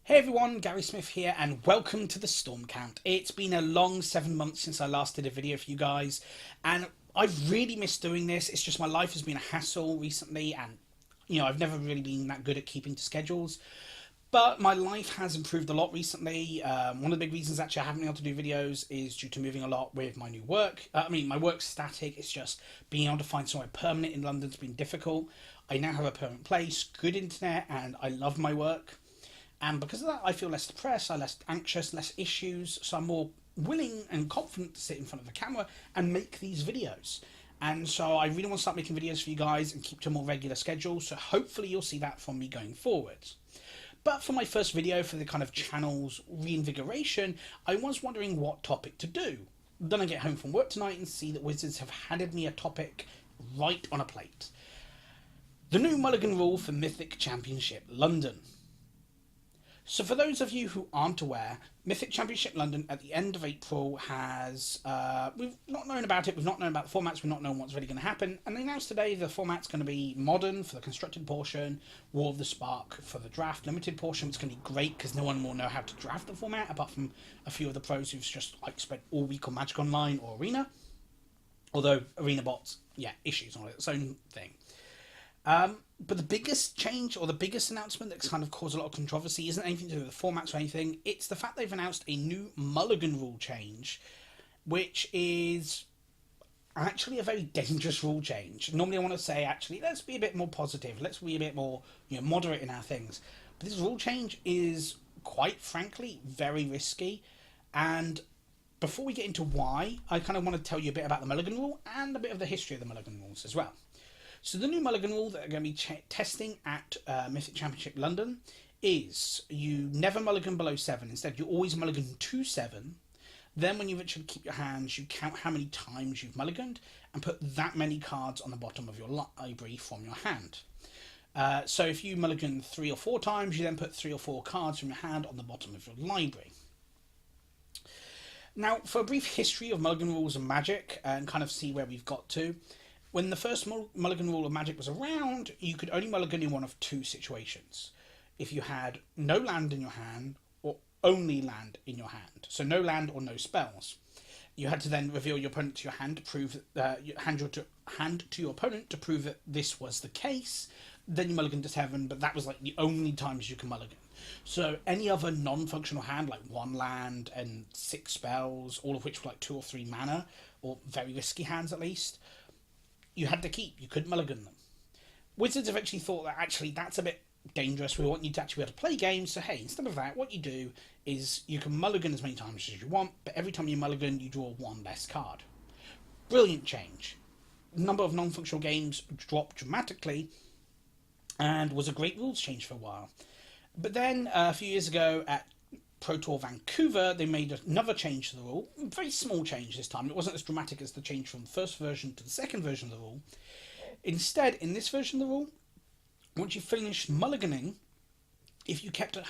Hey everyone, Gary Smith here and welcome to the Storm Count. It's been a long 7 months since I last did a video for you guys and I've really missed doing this. It's just my life has been a hassle recently and I've never really been that good at keeping to schedules. But my life has improved a lot recently. One of the big reasons actually I haven't been able to do videos is due to moving a lot with my new work. My work's static. It's just being able to find somewhere permanent in London's been difficult. I now have a permanent place, good internet, and I love my work. And because of that, I feel less depressed, I'm less anxious, less issues, so I'm more willing and confident to sit in front of the camera and make these videos. And so I really want to start making videos for you guys and keep to a more regular schedule, so hopefully you'll see that from me going forward. But for my first video for the kind of channel's reinvigoration, I was wondering what topic to do. Then I get home from work tonight and see that Wizards have handed me a topic right on a plate. The new mulligan rule for Mythic Championship London. So for those of you who aren't aware, Mythic Championship London at the end of April has, we've not known about it, we've not known about the formats, we've not known what's really going to happen, and they announced today the format's going to be Modern for the constructed portion, War of the Spark for the draft limited portion. It's going to be great because no one will know how to draft the format apart from a few of the pros who've just spent all week on Magic Online or Arena. Although Arena bots, issues on its own thing. But the biggest change or the biggest announcement that's kind of caused a lot of controversy isn't anything to do with the formats or anything. It's the fact they've announced a new mulligan rule change, which is actually a very dangerous rule change. Normally I want to say, actually, let's be a bit more positive. Let's be a bit more moderate in our things. But this rule change is, quite frankly, very risky. And before we get into why, I kind of want to tell you a bit about the mulligan rule and a bit of the history of the mulligan rules as well. So the new mulligan rule that are going to be testing at Mythic Championship London is you never mulligan below 7. Instead, you always mulligan to 7. Then when you eventually keep your hands, you count how many times you've mulliganed and put that many cards on the bottom of your library from your hand. So if you mulligan 3 or 4 times, you then put 3 or 4 cards from your hand on the bottom of your library. Now, for a brief history of mulligan rules and Magic and kind of see where we've got to. When the first mulligan rule of Magic was around, you could only mulligan in one of 2 situations. If you had no land in your hand or only land in your hand. So no land or no spells. You had to then reveal your opponent to your hand to prove hand to your opponent to prove that this was the case. Then you mulligan to 7, but that was like the only times you can mulligan. So any other non-functional hand, like 1 land and 6 spells, all of which were like 2 or 3 mana, or very risky hands at least, you had to keep. You couldn't mulligan them. Wizards eventually thought that actually that's a bit dangerous. We want you to actually be able to play games. So hey, instead of that, what you do is you can mulligan as many times as you want, but every time you mulligan, you draw 1 less card. Brilliant change. The number of non-functional games dropped dramatically and was a great rules change for a while. But then a few years ago at Pro Tour Vancouver, they made another change to the rule. A very small change this time. It wasn't as dramatic as the change from the first version to the second version of the rule. Instead, in this version of the rule, once you finished mulliganing, if you kept a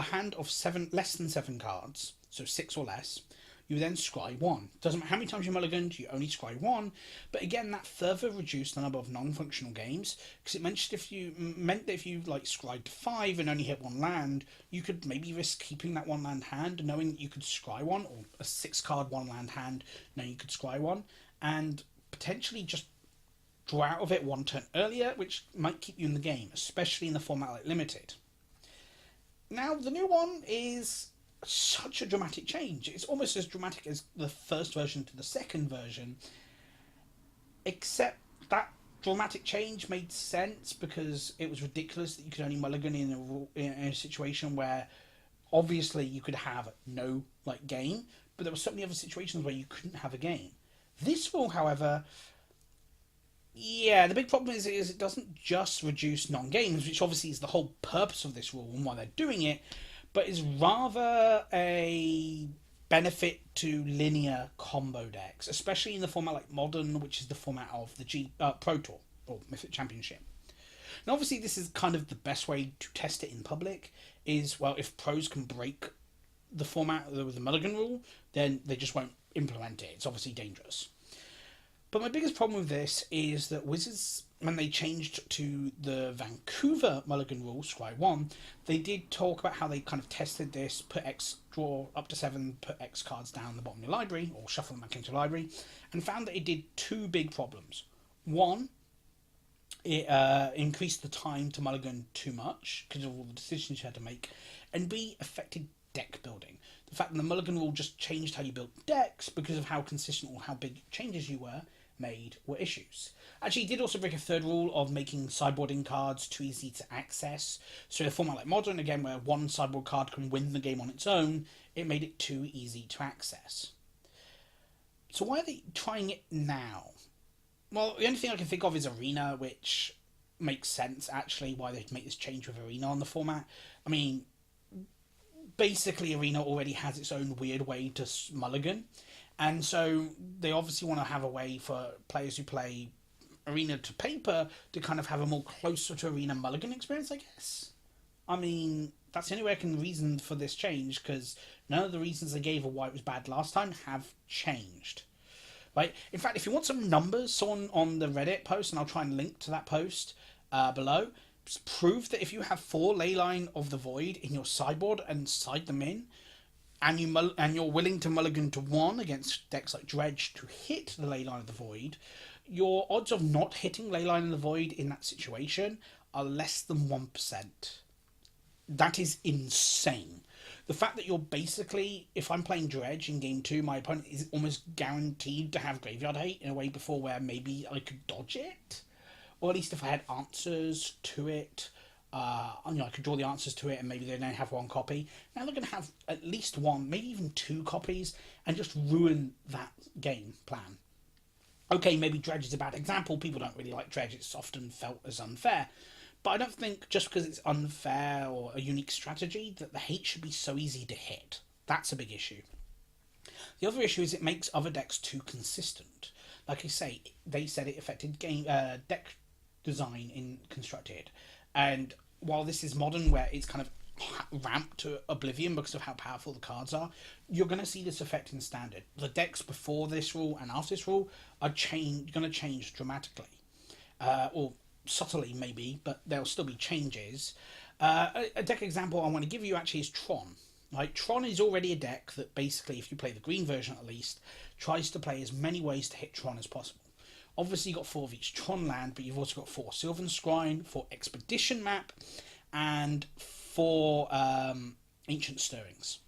hand of less than 7 cards, so 6 or less, you then scry 1. Doesn't matter how many times you mulliganed, you only scry 1. But again, that further reduced the number of non-functional games because it meant that if you like scried 5 and only hit 1 land, you could maybe risk keeping that 1 land hand, knowing that you could scry 1, or a 6-card 1 land hand, knowing you could scry 1, and potentially just draw out of it 1 turn earlier, which might keep you in the game, especially in the format like Limited. Now the new one is such a dramatic change. It's almost as dramatic as the first version to the second version, except that dramatic change made sense because it was ridiculous that you could only mulligan in a situation where obviously you could have no game, but there were so many other situations where you couldn't have a game. This rule, however, the big problem is it doesn't just reduce non-games, which obviously is the whole purpose of this rule and why they're doing it, but is rather a benefit to linear combo decks, especially in the format like Modern, which is the format of the Pro Tour, or Mythic Championship. Now obviously this is kind of the best way to test it in public, is, well, if pros can break the format with the mulligan rule, then they just won't implement it. It's obviously dangerous. But my biggest problem with this is that Wizards when they changed to the Vancouver mulligan rule, Scry 1, they did talk about how they kind of tested this, put X, draw up to 7, put X cards down the bottom of your library, or shuffle them back into your library, and found that it did two big problems. One, it increased the time to mulligan too much because of all the decisions you had to make, and B, affected deck building. The fact that the mulligan rule just changed how you built decks because of how consistent or how big changes you made were issues. Actually, it did also break a third rule of making sideboarding cards too easy to access. So in a format like Modern, again, where one sideboard card can win the game on its own, it made it too easy to access. So why are they trying it now? Well, the only thing I can think of is Arena, which makes sense, actually, why they'd make this change with Arena on the format. I mean, basically Arena already has its own weird way to mulligan, and so they obviously want to have a way for players who play Arena to paper to kind of have a more closer to Arena mulligan experience, I guess. I mean, that's the only way I can reason for this change, because none of the reasons they gave of why it was bad last time have changed. Right? In fact, if you want some numbers, someone on the Reddit post, and I'll try and link to that post below, proved that if you have 4 Leyline of the Void in your sideboard and side them in, and you're willing to mulligan to 1 against decks like Dredge to hit the Leyline of the Void, your odds of not hitting Leyline of the Void in that situation are less than 1%. That is insane. The fact that you're basically, if I'm playing Dredge in game 2, my opponent is almost guaranteed to have Graveyard Hate in a way before where maybe I could dodge it. Or at least if I had answers to it, I could draw the answers to it and maybe they don't have 1 copy. Now they're going to have at least 1, maybe even 2 copies and just ruin that game plan. Okay, maybe Dredge is a bad example. People don't really like Dredge. It's often felt as unfair. But I don't think just because it's unfair or a unique strategy that the hate should be so easy to hit. That's a big issue. The other issue is it makes other decks too consistent. Like I say, they said it affected deck design in Constructed. And while this is Modern, where it's kind of ramped to oblivion because of how powerful the cards are, you're going to see this effect in Standard. The decks before this rule and after this rule are going to change dramatically. Or subtly maybe, but there'll still be changes. A deck example I want to give you actually is Tron. Right? Tron is already a deck that basically, if you play the green version at least, tries to play as many ways to hit Tron as possible. Obviously you've got 4 of each Tron land, but you've also got 4 Sylvan Scrying, 4 Expedition Map, and 4 Ancient Stirrings.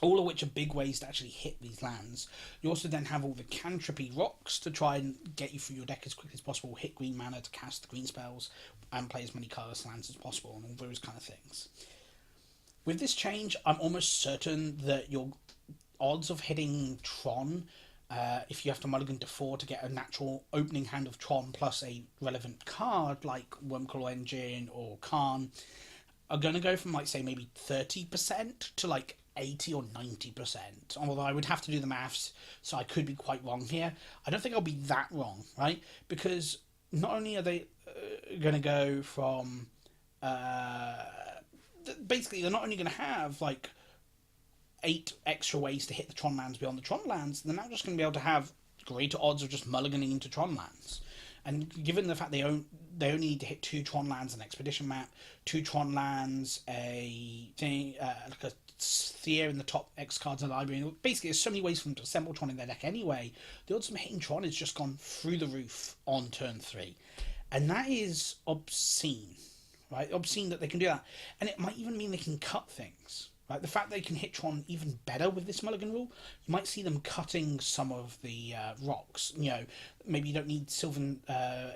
All of which are big ways to actually hit these lands. You also then have all the Cantripy rocks to try and get you through your deck as quickly as possible, hit green mana to cast the green spells, and play as many colourless lands as possible, and all those kind of things. With this change, I'm almost certain that your odds of hitting Tron, if you have to mulligan to 4 to get a natural opening hand of Tron plus a relevant card like Wormclaw Engine or Khan, are going to go from, like, say, maybe 30% to, like, 80 or 90%. Although I would have to do the maths, so I could be quite wrong here. I don't think I'll be that wrong, right? Because not only are they going to go from... basically, they're not only going to have, like, 8 extra ways to hit the Tron lands beyond the Tron lands, they're now just going to be able to have greater odds of just mulliganing into Tron lands. And given the fact they only need to hit 2 Tron lands, an Expedition Map, 2 Tron lands, a thing, like a Sphere in the top X cards in the library, basically there's so many ways for them to assemble Tron in their deck anyway, the odds of hitting Tron has just gone through the roof on turn 3. And that is obscene, right? Obscene that they can do that. And it might even mean they can cut things. Right? The fact they can hit Tron even better with this mulligan rule, you might see them cutting some of the rocks. You know, maybe you don't need Sylvan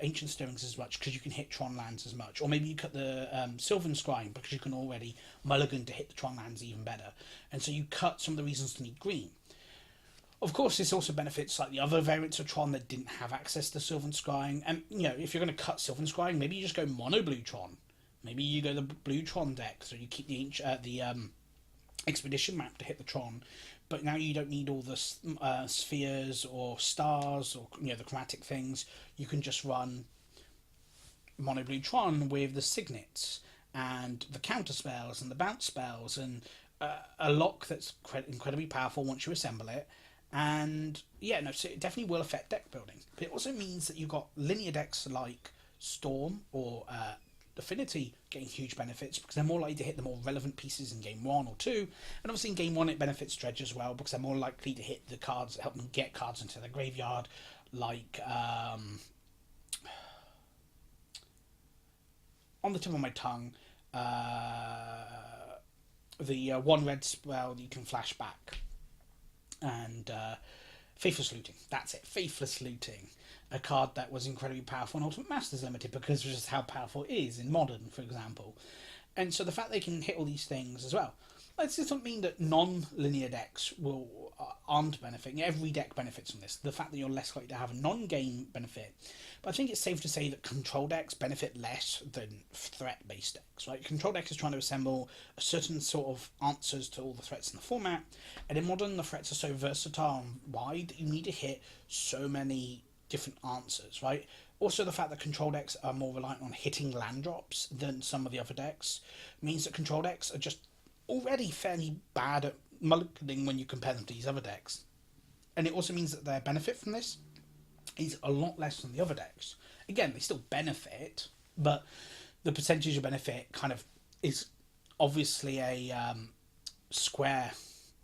Ancient Stirrings as much because you can hit Tron lands as much. Or maybe you cut the Sylvan Scrying because you can already mulligan to hit the Tron lands even better. And so you cut some of the reasons to need green. Of course, this also benefits like the other variants of Tron that didn't have access to Sylvan Scrying. And, you know, if you're going to cut Sylvan Scrying, maybe you just go mono blue Tron. Maybe you go the blue Tron deck, so you keep the Expedition Map to hit the Tron, but now you don't need all the spheres or stars or, you know, the chromatic things. You can just run mono blue Tron with the signets and the counter spells and the bounce spells and a lock that's incredibly powerful once you assemble it. And yeah, no, so it definitely will affect deck building, but it also means that you've got linear decks like Storm or Affinity getting huge benefits because they're more likely to hit the more relevant pieces in game 1 or 2, and obviously in game 1 it benefits Dredge as well because they're more likely to hit the cards that help them get cards into their graveyard, like on the tip of my tongue, the 1 red spell you can flash back, and Faithless Looting. That's it, Faithless Looting. A card that was incredibly powerful in Ultimate Masters Limited because of just how powerful it is in Modern, for example. And so the fact they can hit all these things as well. This doesn't mean that non-linear decks aren't benefiting. Every deck benefits from this. The fact that you're less likely to have a non-game benefit. But I think it's safe to say that control decks benefit less than threat-based decks, right? Control deck is trying to assemble a certain sort of answers to all the threats in the format. And in Modern, the threats are so versatile and wide that you need to hit so many different answers, right? Also, the fact that control decks are more reliant on hitting land drops than some of the other decks means that control decks are just already fairly bad at mulliganing when you compare them to these other decks. And it also means that their benefit from this is a lot less than the other decks. Again, they still benefit, but the percentage of benefit kind of is obviously a square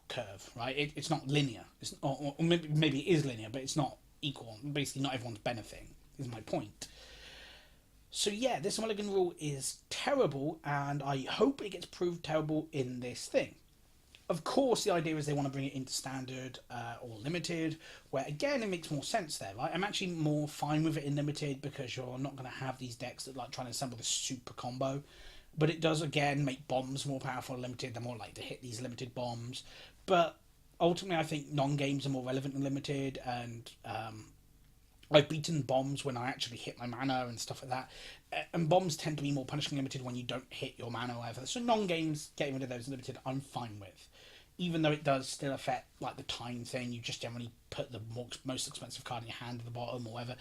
curve, right? It's not linear. Or maybe it is linear, but it's not equal. Basically, not everyone's benefiting, is my point. So yeah, this mulligan rule is terrible, and I hope it gets proved terrible in this thing. Of course, the idea is they want to bring it into standard or limited, where again it makes more sense there, right? I'm actually more fine with it in limited because you're not going to have these decks that like trying to assemble this super combo. But it does again make bombs more powerful in limited. They're more likely to hit these limited bombs. But ultimately, I think non-games are more relevant in limited, and I've beaten bombs when I actually hit my mana and stuff like that. And bombs tend to be more punishing limited when you don't hit your mana or whatever. So non-games, getting rid of those limited, I'm fine with. Even though it does still affect like the time thing, you just generally put the most expensive card in your hand at the bottom or whatever.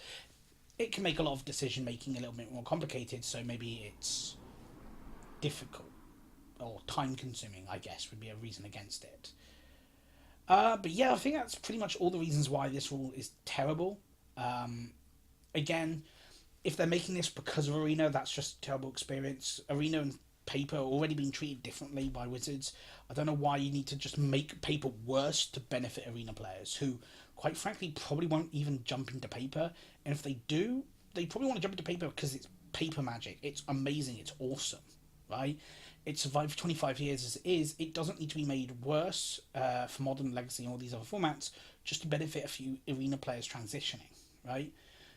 It can make a lot of decision making a little bit more complicated, so maybe it's difficult or time consuming, I guess, would be a reason against it. But yeah, I think that's pretty much all the reasons why this rule is terrible. Again, if they're making this because of Arena, that's just a terrible experience. Arena and Paper are already being treated differently by Wizards. I don't know why you need to just make Paper worse to benefit Arena players who, quite frankly, probably won't even jump into Paper. And if they do, they probably want to jump into Paper because it's Paper magic. It's amazing. It's awesome, right? It survived for 25 years as it is. It doesn't need to be made worse for Modern, Legacy, and all these other formats just to benefit a few Arena players transitioning, right?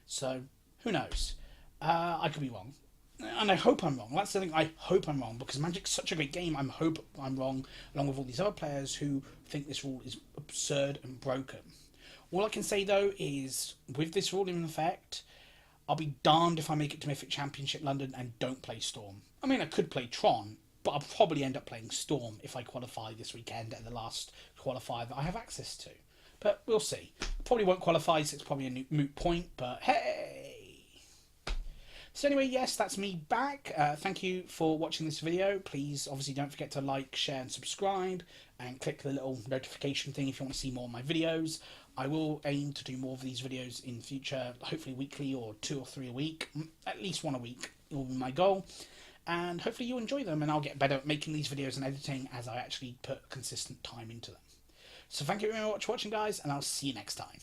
So, who knows? I could be wrong. And I hope I'm wrong. That's the thing, I hope I'm wrong, because Magic's such a great game, I hope I'm wrong, along with all these other players who think this rule is absurd and broken. All I can say, though, is, with this rule in effect, I'll be darned if I make it to Mythic Championship London and don't play Storm. I mean, I could play Tron, but I'll probably end up playing Storm if I qualify this weekend at the last qualifier that I have access to. But we'll see. Probably won't qualify, so it's probably a moot point, but hey! So anyway, yes, that's me back. Thank you for watching this video. Please, obviously, don't forget to like, share, and subscribe, and click the little notification thing if you want to see more of my videos. I will aim to do more of these videos in future, hopefully weekly or 2 or 3 a week. At least 1 a week will be my goal. And hopefully you enjoy them, and I'll get better at making these videos and editing as I actually put consistent time into them. So thank you very much for watching, guys, and I'll see you next time.